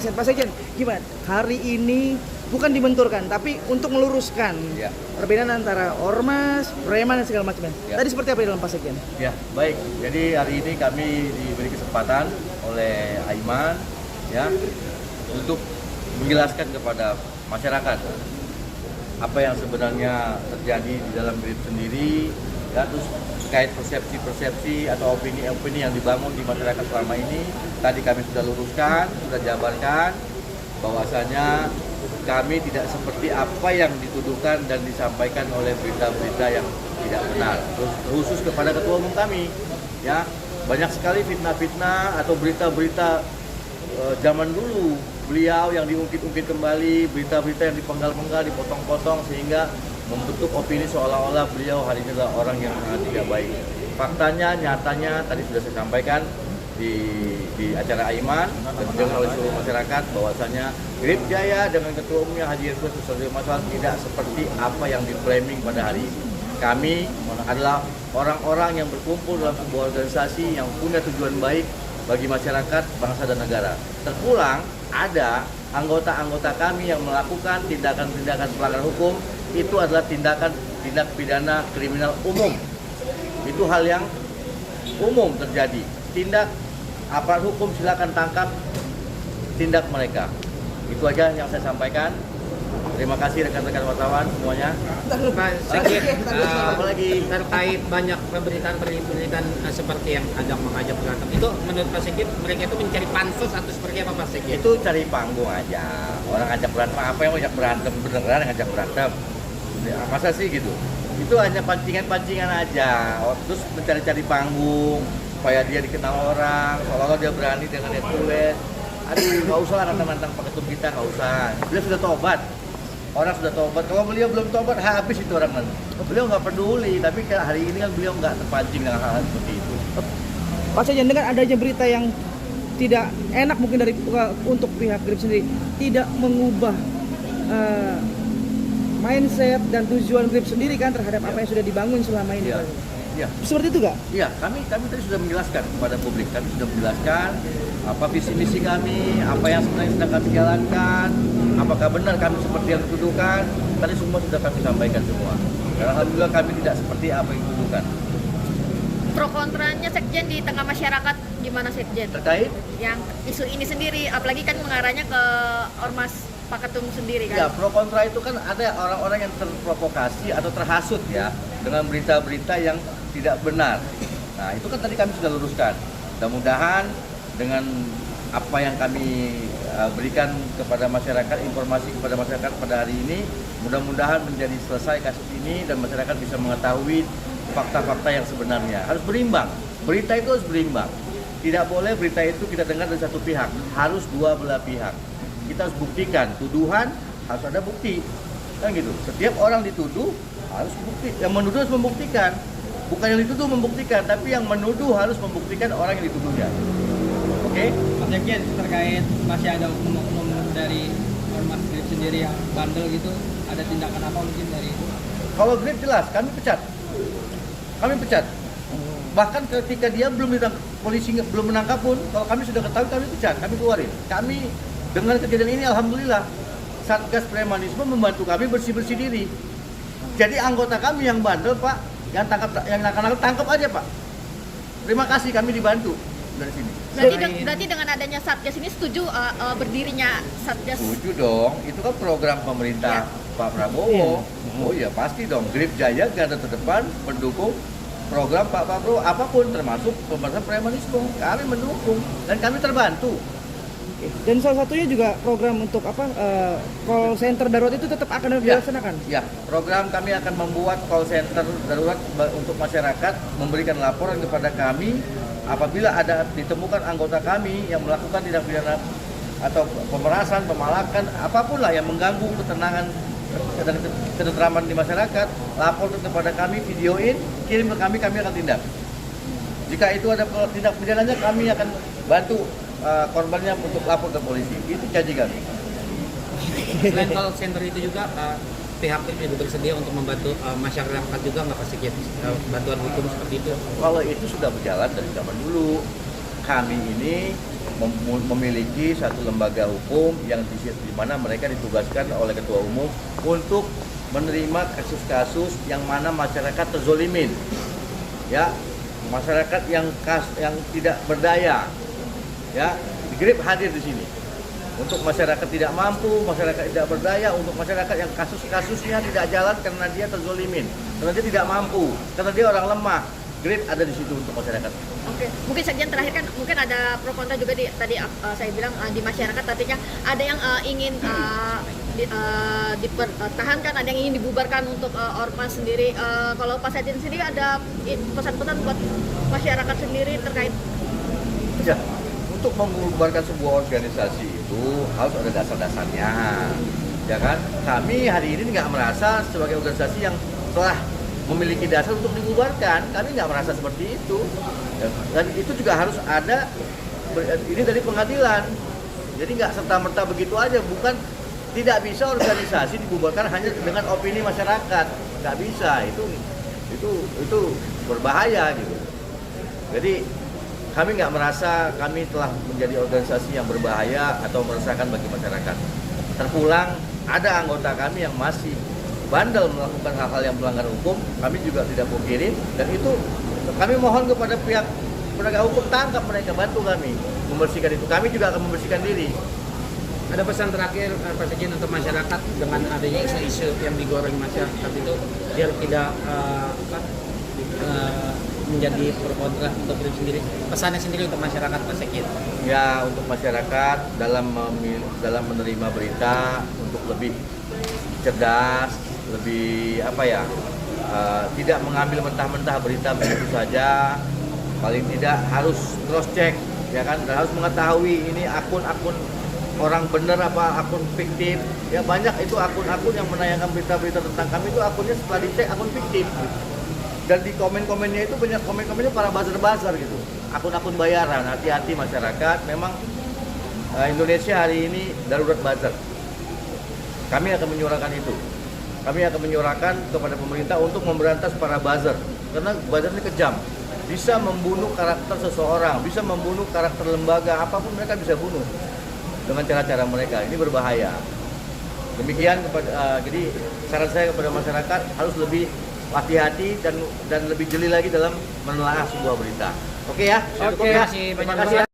ASN. Pak Sekjen, gimana? Hari ini bukan dibenturkan, tapi untuk meluruskan perbedaan antara ormas, preman dan segala macamnya. Tadi seperti apa di dalam Pak Sekjen? Ya, baik. Jadi hari ini kami diberi kesempatan oleh Aiman untuk menjelaskan kepada masyarakat apa yang sebenarnya terjadi di dalam GRIP sendiri, terus terkait persepsi-persepsi atau opini-opini yang dibangun di masyarakat selama ini. Tadi kami sudah luruskan, sudah jabarkan bahwasanya kami tidak seperti apa yang dituduhkan dan disampaikan oleh berita-berita yang tidak benar. Terus khusus kepada ketua umum kami, banyak sekali fitnah-fitnah atau berita-berita zaman dulu beliau yang diungkit-ungkit kembali, berita-berita yang dipenggal-penggal, dipotong-potong sehingga membentuk opini seolah-olah beliau hari ini adalah orang yang sangat tidak baik. Faktanya, nyatanya tadi sudah saya sampaikan di acara Aiman dan didengar oleh seluruh masyarakat bahwasanya GRIP Jaya dengan ketua umumnya Haji Yusuf Masalah tidak seperti apa yang di-framing pada hari ini. Kami adalah orang-orang yang berkumpul dalam sebuah organisasi yang punya tujuan baik bagi masyarakat, bangsa dan negara. Terpulang ada anggota-anggota kami yang melakukan tindakan-tindakan pelanggaran hukum, itu adalah tindak pidana kriminal umum. Itu hal yang umum terjadi. Tindak aparat hukum silakan tangkap, tindak mereka. Itu aja yang saya sampaikan. Terima kasih rekan-rekan wartawan semuanya. Pak Sekjen, apalagi terkait banyak pemberitaan seperti yang mengajak berantem, itu menurut Pak Sekjen mereka itu mencari pansus atau seperti apa Pak Sekjen? Itu cari panggung aja. Orang ngajak berantem, apa yang ngajak berantem? Beneran ngajak berantem? Masa sih gitu? Itu hanya pancingan-pancingan aja. Terus mencari-cari panggung supaya dia dikenal orang, seolah-olah dia berani dengan tulen. Aduh, nggak usah lah nantang-nantang Pak Ketum kita, nggak usah. Beliau sudah tobat. Orang sudah tobat. Kalau beliau belum tobat, habis itu orang nanti. Beliau nggak peduli, tapi hari ini kan beliau nggak terpancing dengan hal-hal seperti itu. Pak Sekjen, dengan adanya berita yang tidak enak mungkin dari untuk pihak GRIP sendiri, tidak mengubah mindset dan tujuan GRIP sendiri kan terhadap apa yang sudah dibangun selama ini. Iya. Seperti itu nggak? Iya, kami tadi sudah menjelaskan kepada publik. Kami sudah menjelaskan apa visi misi kami, apa yang sebenarnya sedang kami jalankan, apakah benar kami seperti yang dituduhkan. Tadi semua sudah kami sampaikan semua. Dan alhamdulillah kami tidak seperti apa yang dituduhkan. Pro kontranya Sekjen di tengah masyarakat gimana Sekjen? Terkait yang isu ini sendiri, apalagi kan mengarahnya ke ormas Pak Ketum sendiri kan? Ya, pro kontra itu kan ada orang-orang yang terprovokasi atau terhasut dengan berita-berita yang tidak benar. Nah, itu kan tadi kami sudah luruskan. Mudah-mudahan dengan apa yang kami berikan kepada masyarakat, informasi kepada masyarakat pada hari ini, mudah-mudahan menjadi selesai kasus ini dan masyarakat bisa mengetahui fakta-fakta yang sebenarnya. Harus berimbang. Berita itu harus berimbang. Tidak boleh berita itu kita dengar dari satu pihak, harus dua belah pihak. Kita harus buktikan, tuduhan harus ada bukti. Kan gitu. Setiap orang dituduh harus bukti. Yang menuduh harus membuktikan. Bukan yang dituduh membuktikan, tapi yang menuduh harus membuktikan orang yang dituduhnya. Oke? Pak Sekjen, terkait masih ada oknum-oknum dari ormas GRIP sendiri yang bandel gitu, ada tindakan apa mungkin dari itu? Kalau GRIP jelas, kami pecat. Kami pecat. Bahkan ketika dia polisi belum menangkap pun, kalau kami sudah ketahui kami pecat, kami keluarin. Kami dengan kejadian ini alhamdulillah Satgas Premanisme membantu kami bersih-bersih diri. Jadi anggota kami yang bandel, Pak, yang nakal-nakal tangkap aja, Pak. Terima kasih kami dibantu dari sini. Berarti dengan adanya Satgas ini setuju berdirinya Satgas? Setuju dong, itu kan program pemerintah Pak Prabowo. Oh iya pasti dong, GRIP Jaya garda terdepan pendukung program Pak Prabowo apapun termasuk pemberantasan premanisme. Kami mendukung dan kami terbantu. Dan salah satunya juga program untuk call center darurat itu tetap akan dilaksanakan? Ya, program kami akan membuat call center darurat untuk masyarakat memberikan laporan kepada kami apabila ada ditemukan anggota kami yang melakukan tindak pidana atau pemerasan, pemalakan, apapun lah yang mengganggu ketenangan dan ketentraman di masyarakat, lapor kepada kami, videoin, kirim ke kami akan tindak. Jika itu ada tindak pidananya, kami akan bantu korbannya untuk lapor ke polisi. Itu janji kami. Selain call center itu juga pihak juga bersedia untuk membantu masyarakat juga nggak pasti bantuan hukum seperti itu? Kalau itu sudah berjalan dari zaman dulu. Kami ini memiliki satu lembaga hukum yang di mana mereka ditugaskan oleh ketua umum untuk menerima kasus-kasus yang mana masyarakat terzolimin, ya, masyarakat yang tidak berdaya, ya, Grip hadir di sini untuk masyarakat tidak mampu, masyarakat tidak berdaya, untuk masyarakat yang kasus-kasusnya tidak jalan karena dia terzolimin, karena dia tidak mampu, karena dia orang lemah. Grip ada di situ untuk masyarakat. Oke, mungkin sekjen terakhir kan mungkin ada pro kontra juga tadi saya bilang di masyarakat artinya ada yang ingin dipertahankan, ada yang ingin dibubarkan untuk ormas sendiri. Kalau Pak Sekjen sendiri ada pesan-pesan buat masyarakat sendiri terkait? Ya, untuk membubarkan sebuah organisasi itu harus ada dasar-dasarnya, ya kan? Kami hari ini nggak merasa sebagai organisasi yang telah memiliki dasar untuk dibubarkan, kami nggak merasa seperti itu. Dan itu juga harus ada, ini dari pengadilan. Jadi nggak serta-merta begitu aja, bukan, tidak bisa organisasi dibubarkan hanya dengan opini masyarakat, nggak bisa. Itu berbahaya gitu. Jadi kami nggak merasa kami telah menjadi organisasi yang berbahaya atau meresahkan bagi masyarakat. Terpulang ada anggota kami yang masih bandel melakukan hal-hal yang melanggar hukum, kami juga tidak pungkiri, dan itu kami mohon kepada pihak penegak hukum, tangkap mereka, bantu kami membersihkan itu. Kami juga akan membersihkan diri. Ada pesan terakhir Pak Sekjen untuk masyarakat dengan adanya isu-isu yang digoreng masyarakat itu biar tidak menjadi pro kontra untuk diri sendiri. Pesannya sendiri untuk masyarakat Pak Sekjen. Ya, untuk masyarakat dalam menerima berita untuk lebih cerdas, lebih tidak mengambil mentah-mentah berita begitu saja. Paling tidak harus cross check, ya kan, dan harus mengetahui ini akun-akun orang bener apa akun fiktif. Ya, banyak itu akun-akun yang menayangkan berita-berita tentang kami itu akunnya setelah dicek akun fiktif. Dan di komen-komennya itu banyak komen-komennya para buzzer-buzzer gitu. Akun-akun bayaran. Hati-hati masyarakat, memang Indonesia hari ini darurat buzzer. Kami akan menyuarakan itu. Kami akan menyuarakan kepada pemerintah untuk memberantas para buzzer. Karena buzzer ini kejam. Bisa membunuh karakter seseorang, bisa membunuh karakter lembaga, apapun mereka bisa bunuh dengan cara-cara mereka. Ini berbahaya. Demikian jadi saran saya kepada masyarakat harus lebih hati-hati dan lebih jeli lagi dalam menelaah sebuah berita. Oke ya? Oke, terima kasih banyak.